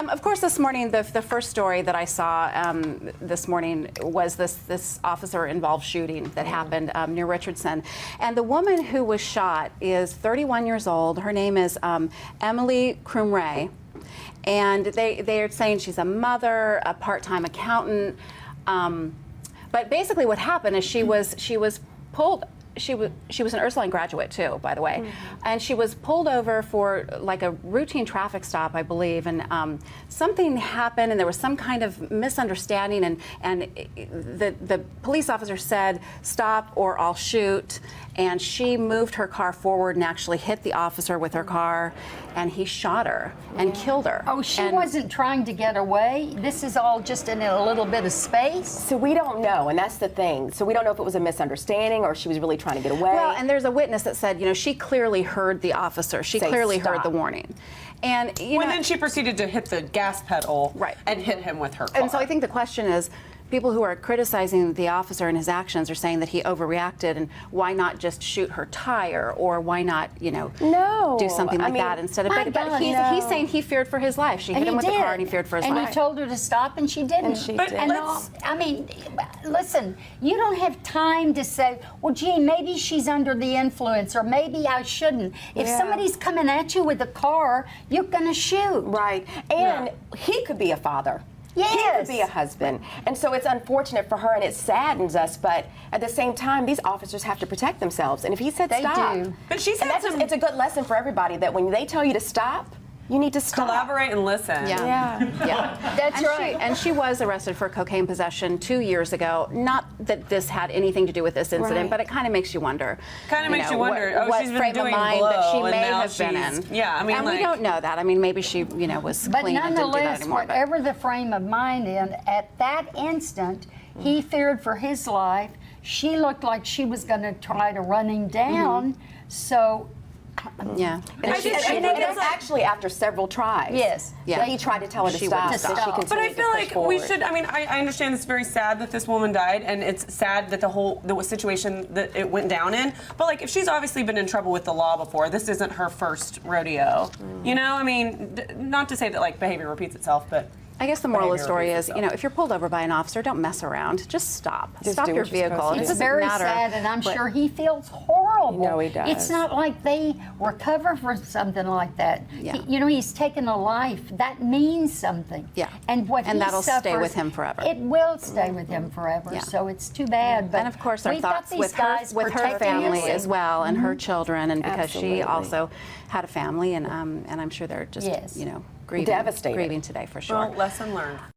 Of course, this morning, the first story that I saw this morning was this officer-involved shooting that happened near Richardson. And the woman who was shot is 31 years old. Her name is Emily Crumray. And they are saying she's a mother, a part-time accountant. But basically what happened is she was pulled. She was an Ursuline graduate too, by the way, and she was pulled over for like a routine traffic stop, I believe, and something happened, and there was some kind of misunderstanding, and the police officer said, "Stop or I'll shoot," and she moved her car forward and actually hit the officer with her car, and he shot her and killed her. Oh, she wasn't trying to get away? This is all just in a little bit of space? So we don't know, and that's the thing. So we don't know if it was a misunderstanding or she was really trying to get away. Well, and there's a witness that said, you know, she clearly heard the officer. She clearly heard the warning. And then she proceeded to hit the gas pedal and hit him with her car. And so I think the question is, people who are criticizing the officer and his actions are saying that he overreacted, and why not just shoot her tire, or why not, you know, do something like that instead of. But he's saying he feared for his life. She hit him with the car, and he feared for his life. And he told her to stop, and she didn't. And she did. I mean, listen, you don't have time to say, well, gee, maybe she's under the influence, or maybe I shouldn't. If somebody's coming at you with a car, you're going to shoot. Right. And he could be a father. Yes. He could be a husband. And so it's unfortunate for her, and it saddens us, but at the same time, these officers have to protect themselves. And if he said stop. They do. But she said it's a good lesson for everybody that when they tell you to stop, you need to stop. Collaborate and listen. Yeah. That's right. And she was arrested for cocaine possession 2 years ago. Not that this had anything to do with this incident, but it kind of makes you wonder. Kind of makes you wonder. What she's frame been doing of mind blow, that she and may now have been in. Yeah, I mean, and like, we don't know that. I mean, maybe she, you know, was clean and didn't do that anymore. Whatever the frame of mind in, at that instant, he feared for his life. She looked like she was going to try to run him down. So. Yeah. And it's actually after several tries. Yes. Yeah. He tried to tell her to stop. But I feel like we should. I mean, I understand it's very sad that this woman died, and it's sad that the situation that it went down in. But like, if she's obviously been in trouble with the law before, this isn't her first rodeo. You know, I mean, not to say that like behavior repeats itself, but. I guess the moral of the story is, you know, if you're pulled over by an officer, don't mess around. Just stop. Stop your vehicle. It's very sad, and I'm sure he feels horrible. No, he does. It's not like they recover from something like that. Yeah. You know, he's taken a life. That means something. Yeah. And what and he that'll suffers, stay with him forever. It will stay with him forever. Yeah. So it's too bad. But and of course, our we've got thoughts these with guys her family protecting us. as well, and her children, and because Absolutely. she also had a family, and I'm sure they're just, you know, grieving Devastated. grieving today for sure. Well, lesson learned.